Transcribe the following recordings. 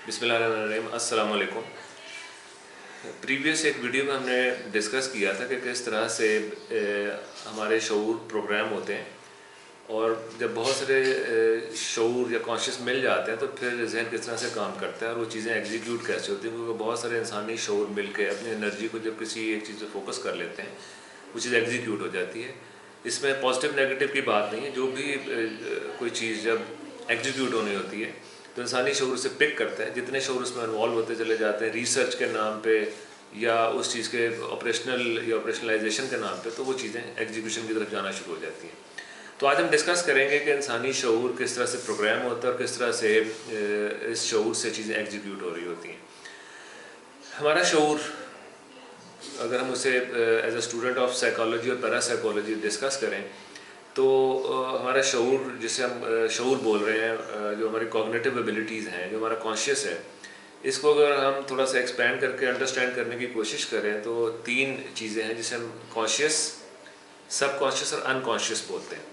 बिस्मिल्लाहिर्रहमानिर्रहीम, अस्सलाम वालेकुम। प्रीवियस एक वीडियो में हमने डिस्कस किया था कि किस तरह से हमारे शऊर प्रोग्राम होते हैं, और जब बहुत सारे शऊर या कॉन्शियस मिल जाते हैं तो फिर जहन किस तरह से काम करता है और वो चीज़ें एग्जीक्यूट कैसे होती हैं। क्योंकि बहुत सारे इंसानी शऊर मिल के अपनी एनर्जी को जब किसी एक चीज़ पर फोकस कर लेते हैं, वो चीज़ एग्जीक्यूट हो जाती है। इसमें पॉजिटिव नेगेटिव की बात नहीं है, जो भी कोई चीज़ जब एग्जीक्यूट होनी होती है तो इंसानी शऊर से पिक करता है। जितने शऊर उसमें इन्वॉल्व होते चले जाते हैं रिसर्च के नाम पे या उस चीज़ के ऑपरेशनल या ऑपरेशनलाइजेशन के नाम पे, तो वो चीज़ें एग्जीक्यूशन की तरफ जाना शुरू हो जाती हैं। तो आज हम डिस्कस करेंगे कि इंसानी शऊर किस तरह से प्रोग्राम होता है और किस तरह से इस शऊर से चीज़ें एग्जीक्यूट हो रही होती हैं। हमारा शऊर, अगर हम उसे as a student of psychology और पैरासाइकोलॉजी डिस्कस करें तो हमारा शऊर, जिसे हम शऊर बोल रहे हैं, जो हमारी कॉग्निटिव एबिलिटीज़ हैं, जो हमारा कॉन्शियस है, इसको अगर हम थोड़ा सा एक्सपैंड करके अंडरस्टैंड करने की कोशिश करें तो तीन चीज़ें हैं जिसे हम कॉन्शियस, सब कॉन्शियस और अनकॉन्शियस बोलते हैं।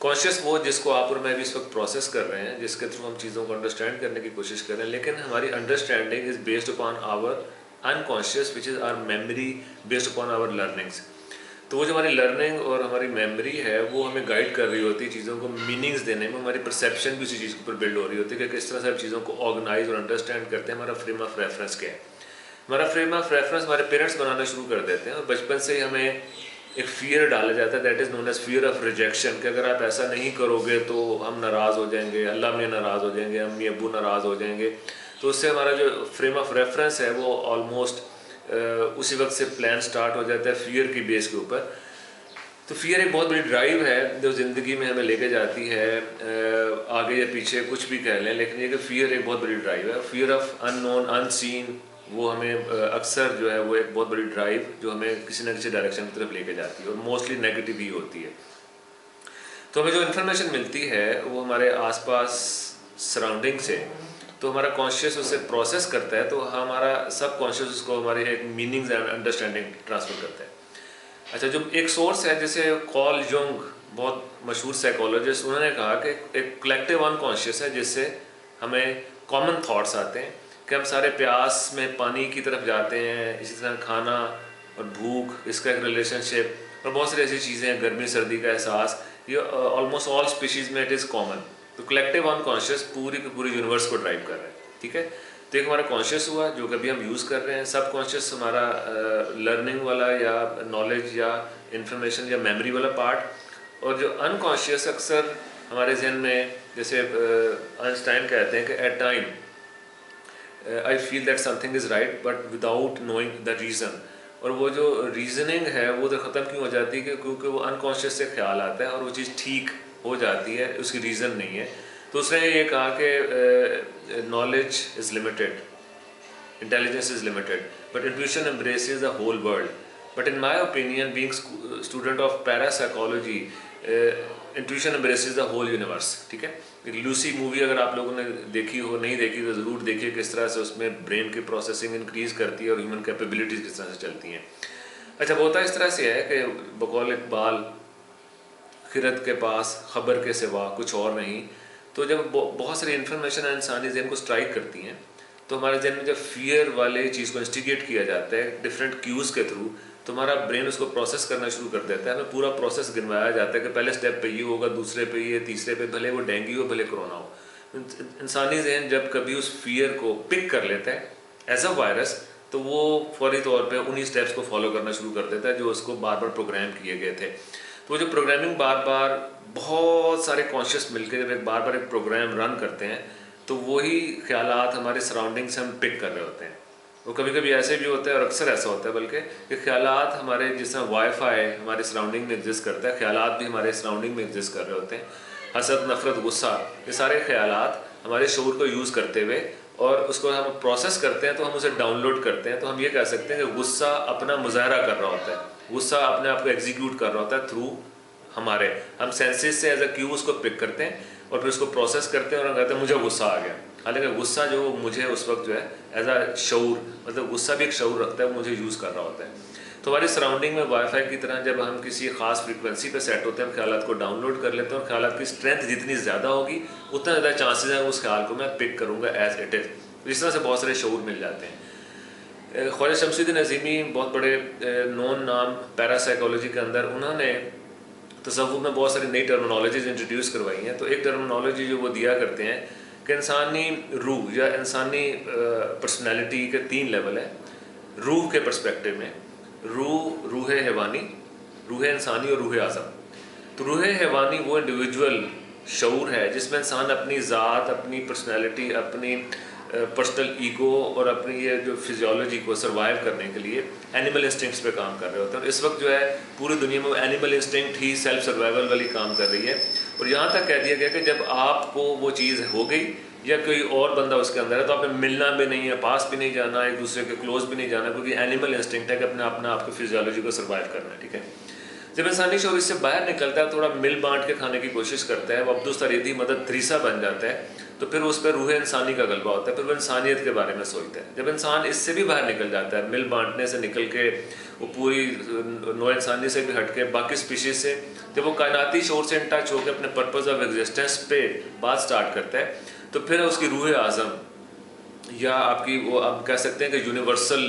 कॉन्शियस वो जिसको आप और मैं भी इस वक्त प्रोसेस कर रहे हैं, जिसके थ्रू हम चीज़ों को अंडरस्टैंड करने की कोशिश कर रहे हैं, लेकिन हमारी understanding is based upon our unconscious which is our memory based upon our learnings. तो वो जो हमारी लर्निंग और हमारी मेमोरी है वो हमें गाइड कर रही होती है, चीज़ों को मीनिंग्स देने में। हमारी परसेप्शन भी उसी चीज़ के ऊपर बिल्ड हो रही होती है कि किस तरह से हम चीज़ों को ऑर्गेनाइज और अंडरस्टैंड करते हैं। हमारा फ्रेम ऑफ रेफरेंस क्या है? हमारा फ्रेम ऑफ रेफरेंस हमारे पेरेंट्स बनाना शुरू कर देते हैं, और बचपन से ही हमें एक फियर डाला जाता है, that is known as fear of rejection, कि अगर आप ऐसा नहीं करोगे तो हम नाराज़ हो जाएंगे, अल्लाह में नाराज़ हो जाएंगे, अम्मी अब्बू नाराज़ हो जाएंगे। तो उससे हमारा जो फ्रेम ऑफ रेफरेंस है वो ऑलमोस्ट उसी वक्त से प्लान स्टार्ट हो जाता है फियर की बेस के ऊपर। तो फियर एक बहुत बड़ी ड्राइव है जो ज़िंदगी में हमें लेके जाती है, आगे या पीछे कुछ भी कह लें, लेकिन ये कि फियर एक बहुत बड़ी ड्राइव है। फियर ऑफ अननोन, अनसीन, वो हमें अक्सर जो है वो एक बहुत बड़ी ड्राइव जो हमें किसी न किसी डायरेक्शन की तरफ लेके जाती है, और मोस्टली नेगेटिव ही होती है। तो हमें जो इन्फॉर्मेशन मिलती है वो हमारे आसपास सराउंडिंग से, तो हमारा कॉन्शियस उसे प्रोसेस करता है, तो हमारा सब कॉन्शियस उसको हमारे एक मीनिंग्स एंड अंडरस्टैंडिंग ट्रांसफर करता है। अच्छा, जो एक सोर्स है जैसे कॉल जुंग, बहुत मशहूर साइकोलॉजिस्ट, उन्होंने कहा कि एक कलेक्टिव अनकॉन्शियस है जिससे हमें कॉमन थॉट्स आते हैं कि हम सारे प्यास में पानी की तरफ जाते हैं, इसी तरह खाना और भूख, इसका एक रिलेशनशिप, और बहुत सारी ऐसी चीज़ें हैं, गर्मी सर्दी का एहसास, ये ऑलमोस्ट ऑल स्पीशीज़ में इट इज़ कॉमन। तो कलेक्टिव अनकॉन्शियस पूरी की पूरी यूनिवर्स को ड्राइव कर रहा है, ठीक है। तो एक हमारा कॉन्शियस हुआ जो कभी हम यूज़ कर रहे हैं, सब कॉन्शियस हमारा लर्निंग वाला या नॉलेज या इंफॉर्मेशन या मेमोरी वाला पार्ट, और जो अनकॉन्शियस अक्सर हमारे जहन में, जैसे आइंस्टाइन कहते हैं कि at time I feel that something is right but without knowing the reason. और वो जो रीजनिंग है वो तो ख़त्म क्यों हो जाती है? क्योंकि वो अनकॉन्शियस से ख्याल आता है और वो चीज़ ठीक हो जाती है, उसकी रीज़न नहीं है। तो उसने ये कहा कि knowledge is limited, intelligence is limited, but intuition embraces the whole world. But in my opinion, being student of parapsychology, intuition embraces the whole universe, ठीक है। एक लूसी मूवी अगर आप लोगों ने देखी हो, नहीं देखी तो ज़रूर देखिए, किस तरह से उसमें ब्रेन की प्रोसेसिंग इंक्रीज़ करती है और ह्यूमन कैपेबिलिटीज़ किस तरह से चलती हैं। अच्छा, होता इस तरह से है कि बकौल इकबाल, खिरत के पास खबर के सिवा कुछ और नहीं। तो जब बहुत सारी इन्फॉर्मेशन इंसानी जहन को स्ट्राइक करती हैं, तो हमारे जहन में जब फियर वाले चीज़ को इंस्टिगेट किया जाता है डिफरेंट क्यूज़ के थ्रू, तो हमारा ब्रेन उसको प्रोसेस करना शुरू कर देता है। हमें पूरा प्रोसेस गिनवाया जाता है कि पहले स्टेप पे ये होगा, दूसरे पे ये, तीसरे पे, भले वो डेंगू हो भले कोरोना हो। इंसानी जहन जब कभी उस फियर को पिक कर लेता है एज अ वायरस, तो वो फौरी तौर पे उन्हीं स्टेप्स को फॉलो करना शुरू कर देता है जो उसको बार बार प्रोग्राम किए गए थे। तो जो प्रोग्रामिंग बार बार बहुत सारे कॉन्शियस मिलकर जब एक बार बार एक प्रोग्राम रन करते हैं, तो वही ख्यालात हमारे सराउंडिंग से हम पिक कर रहे होते हैं। वो कभी कभी ऐसे भी होता है, और अक्सर ऐसा होता है बल्कि, कि ख्यालात हमारे, जिस तरह वाईफाई हमारे सराउंडिंग में एग्जिस्ट करता है, ख्यालात भी हमारे सराउंडिंग में एग्जिस्ट कर रहे होते हैं। हसद, नफरत, गुस्सा, ये सारे ख्यालात हमारे शऊर को यूज़ करते हुए, और उसको हम प्रोसेस करते हैं, तो हम उसे डाउनलोड करते हैं। तो हम ये कह सकते हैं कि गुस्सा अपना मुजाहरा कर रहा होता है, गुस्सा अपने आप को एग्जीक्यूट कर रहा होता है थ्रू हमारे, हम सेंसेस से एज अ क्यू उसको पिक करते हैं और फिर उसको प्रोसेस करते हैं और हम कहते हैं मुझे गुस्सा आ गया। हालांकि गुस्सा जो मुझे उस वक्त जो है एज अ शऊर, मतलब गुस्सा भी एक शऊर रखता है, मुझे यूज़ कर रहा होता है। तो हमारी सराउंडिंग में वाईफाई की तरह जब हम किसी ख़ास फ्रीक्वेंसी पे सेट होते हैं, हम ख्यालात को डाउनलोड कर लेते हैं और ख्यालात की स्ट्रेंथ जितनी ज़्यादा होगी उतना ज़्यादा चांसेस है उस ख्याल को मैं पिक करूँगा एज इट इज़। इस तरह से बहुत सारे शऊर मिल जाते हैं। ख्वाजा शमसुद्दीन अज़ीमी बहुत बड़े नोन नाम पैरासाइकोलॉजी के अंदर, उन्होंने तसव्वुफ़ में बहुत सारी नई टर्मिनोलॉजीज़ इंट्रोड्यूस करवाई हैं। तो एक टर्मिनोलॉजी जो वो दिया करते हैं कि इंसानी रूह या इंसानी पर्सनैलिटी के 3 लेवल हैं। रूह के पर्सपेक्टिव में रूह हैवानी, रूह इंसानी और रूह आज़म। तो रूह हैवानी वो इंडिविजुअल शऊर है जिसमें इंसान अपनी ज़ात, अपनी पर्सनैलिटी, अपनी पर्सनल ईगो और अपनी ये जो फिजियोलॉजी को सर्वाइव करने के लिए एनिमल इंस्टिंक्ट्स पे काम कर रहे होते हैं। और इस वक्त जो है पूरी दुनिया में एनिमल इंस्टिंक्ट ही सेल्फ सर्वाइवल वाली काम कर रही है। और यहाँ तक कह दिया गया कि जब आपको वो चीज़ हो गई या कोई और बंदा उसके अंदर है तो आपने मिलना भी नहीं है, पास भी नहीं जाना, एक दूसरे के क्लोज भी नहीं जाना, क्योंकि एनिमल इंस्टिंक्ट है कि अपने अपना आपकी फिजियोलॉजी को सर्वाइव करना है। ठीक है, जब इंसानी शऊर इससे बाहर निकलता है, थोड़ा मिल बांट के खाने की कोशिश करता है, वो अब्दुस तरीदी मदद थ्रीसा बन जाता है, तो फिर उस पर रूह इंसानी का गलबा होता है, फिर वो इंसानियत के बारे में सोचता है। जब इंसान इससे भी बाहर निकल जाता है, मिल बांटने से निकल के वो पूरी नौ इंसानी से भी हट के बाकी स्पीशीज से, जब वो कायनाती शऊर से इन टच होकर अपने पर्पज़ ऑफ एग्जिस्टेंस पे बात स्टार्ट करता है, तो फिर उसकी रूह आज़म या आपकी वो आप कह सकते हैं कि यूनिवर्सल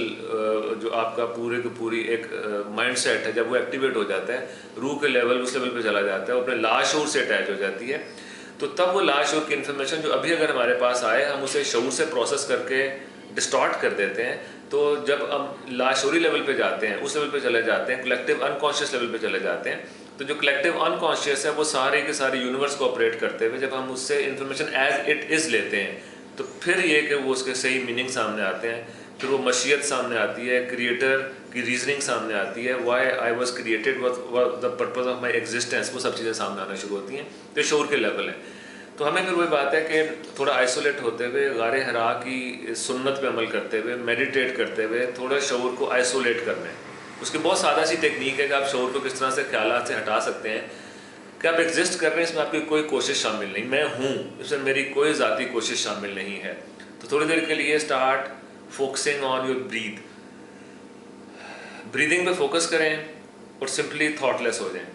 जो आपका पूरे की पूरी एक माइंड सेट है, जब वो एक्टिवेट हो जाता है, रूह के लेवल उस लेवल पे चला जाता है, वो अपने लाशऊर से अटैच हो जाती है। तो तब वो लाशऊर की इन्फॉर्मेशन जो अभी अगर हमारे पास आए, हम उसे शऊर से प्रोसेस करके डिस्टॉर्ट कर देते हैं। तो जब हम लाशऊरी लेवल पे जाते हैं, उस लेवल पे चले जाते हैं, कलेक्टिव अनकॉन्शियस लेवल पे चले जाते हैं, तो जो कलेक्टिव अनकॉन्शियस है वो सारे के सारे यूनिवर्स को ऑपरेट करते हुए जब हम उससे इन्फॉर्मेशन एज इट इज़ लेते हैं, तो फिर ये कि वो उसके सही मीनिंग सामने आते हैं, फिर वो मशीयत सामने आती है, क्रिएटर की रीजनिंग सामने आती है, why I was created, the purpose of my existence, वो सब चीज़ें सामने आना शुरू होती हैं। तो शऊर के लेवल है। तो हमें फिर वही बात है कि थोड़ा आइसोलेट होते हुए, गारे हरा की सुन्नत पे अमल करते हुए, मेडिटेट करते हुए थोड़ा शऊर को आइसोलेट करना है। उसकी बहुत सादा सी टेक्निक है कि आप शऊर को किस तरह से ख्यालात से हटा सकते हैं कि आप एग्जिस्ट कर रहे हैं, इसमें आपकी कोई कोशिश शामिल नहीं, मैं हूँ, इसमें मेरी कोई ज़ाती कोशिश शामिल नहीं है। तो थोड़ी देर के लिए start focusing on your breathing पे फोकस करें और सिंपली थॉटलेस हो जाएं।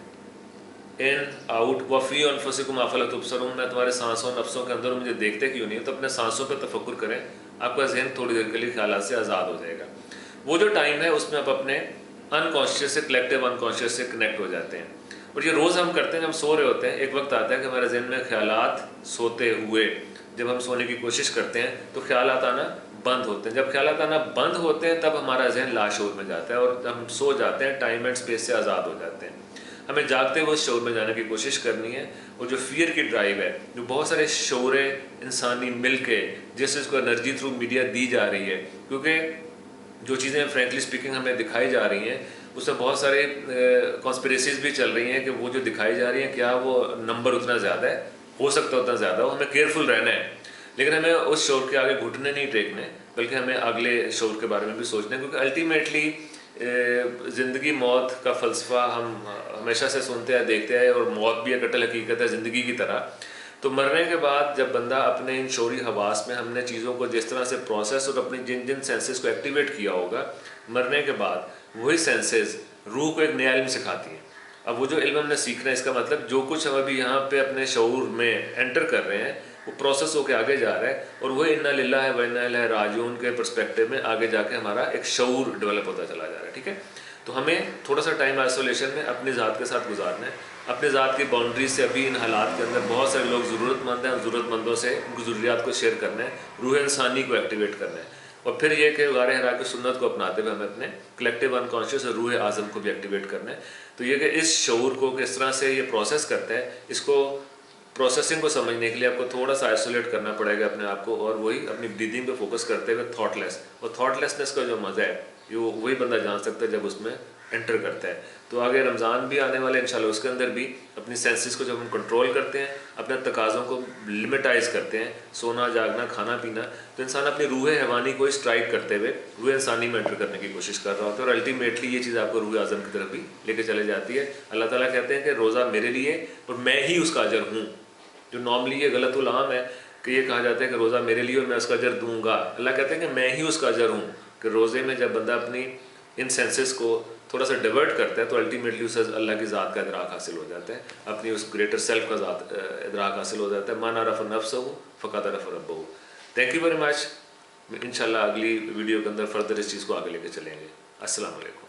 इन आउट वफ़ी अनफुसिकुम अफला तुबसरून, मैं तुम्हारे सांसों नफ्सों के अंदर मुझे देखते क्यों नहीं, तो अपने सांसों पर तफक्कुर करें, आपका जहन थोड़ी देर के लिए ख्यालात से आज़ाद हो जाएगा। वो जो टाइम है उसमें आप अपने अनकॉन्शियस से, कलेक्टिव अनकॉन्शियस से कनेक्ट हो जाते हैं। और ये रोज़ हम करते हैं, जब हम सो रहे होते हैं, एक वक्त आता है कि हमारे जहन में ख्यालात सोते हुए, जब हम सोने की कोशिश करते हैं तो ख्यालात आना बंद होते हैं। जब ख्यालात आना बंद होते हैं तब हमारा जहन लाशऊर में जाता है, और जब हम सो जाते हैं टाइम एंड स्पेस से आज़ाद हो जाते हैं। हमें जागते हुए उस शऊर में जाने की कोशिश करनी है। और जो फियर की ड्राइव है, जो बहुत सारे शऊर इंसानी मिल के जिस इसको एनर्जी थ्रू मीडिया दी जा रही है, क्योंकि जो चीज़ें फ्रैंकली स्पीकिंग हमें दिखाई जा रही हैं उसमें बहुत सारे कॉन्स्पिरेसीज भी चल रही हैं कि वो जो दिखाई जा रही हैं क्या वो नंबर उतना ज़्यादा है, हो सकता है उतना ज़्यादा हो, हमें केयरफुल रहना है। लेकिन हमें उस शऊर के आगे घुटने नहीं टेकने, बल्कि हमें अगले शऊर के बारे में भी सोचना है, क्योंकि अल्टीमेटली ज़िंदगी मौत का फ़लसफ़ा हम हमेशा से सुनते हैं, देखते हैं, और मौत भी एक अटल हकीकत है ज़िंदगी की तरह। तो मरने के बाद जब बंदा अपने इन शऊरी हवास में हमने चीज़ों को जिस तरह से प्रोसेस और अपनी जिन जिन सेंसेस को एक्टिवेट किया होगा, मरने के बाद वही सेंसेस रूह को एक नया इल्म सिखाती हैं। अब वो जो इल्म हमने सीखना है, इसका मतलब जो कुछ हम अभी यहाँ पे अपने शऊर में एंटर कर रहे हैं वो प्रोसेस होके आगे जा रहा है, और वही इन्ना लिल्लाहि व इन्ना इलैहि राजिऊन के पर्सपेक्टिव में आगे जाके हमारा एक शऊर डेवलप होता चला जा रहा है। ठीक है, तो हमें थोड़ा सा टाइम आइसोलेशन में अपनी ज़ात के साथ गुजारना है। अपने ज़ात की बाउंड्री से अभी इन हालात के अंदर बहुत सारे लोग ज़रूरतमंद हैं, और ज़रूरतमंदों से उनकी ज़रूरियात को शेयर करना है, रूह इंसानी को एक्टिवेट करना है। और फिर ये कि गारे हरा की सुन्नत को अपनाते हुए हमें अपने कलेक्टिव अनकॉन्शियस और रूह आज़म को भी एक्टिवेट करना है। तो ये कि इस शऊर को किस तरह से ये प्रोसेस करता है, इसको प्रोसेसिंग को समझने के लिए आपको थोड़ा सा आइसोलेट करना पड़ेगा अपने आप को, और वही अपनी ब्रीदिंग पे फोकस करते हुए थॉटलेस। और थॉटलेसनेस का जो मज़ा है वो वही बंदा जान सकता है जब उसमें एंटर करता है। तो आगे रमज़ान भी आने वाले इंशाल्लाह, उसके अंदर भी अपनी सेंसेस को जब हम कंट्रोल करते हैं, अपने तकाज़ों को लिमिटाइज़ करते हैं, सोना जागना खाना पीना, तो इंसान अपनी रूह हैवानी को स्ट्राइक करते हुए रूह इंसानी में एंटर करने की कोशिश कर रहा होता है, और अल्टीमेटली ये चीज़ आपको रूह आज़म की तरफ भी लेके चले जाती है। अल्लाह ताला कहते हैं कि रोज़ा मेरे लिए और मैं ही उसका अजर हूँ। जो नॉर्मली ये गलत उलाम है कि ये कहा जाता है कि रोज़ा मेरे लिए और मैं उसका अजर दूंगा। अल्लाह कहते हैं कि मैं ही उसका अजर हूँ, कि रोज़े में जब बंदा अपनी इन सेंसेस को थोड़ा सा डिवर्ट करता है तो अल्टीमेटली उसे अल्लाह की ज़ात का इदराक हासिल हो जाता है, अपनी उस ग्रेटर सेल्फ का इदराक हासिल हो जाता है। मन अरफ़ नफ्सहु फ़क़द अरफ़ रब्बहु। Thank you very much. इंशाल्लाह अगली वीडियो के अंदर फर्दर इस चीज़ को आगे लेके चलेंगे। अस्सलाम वालेकुम।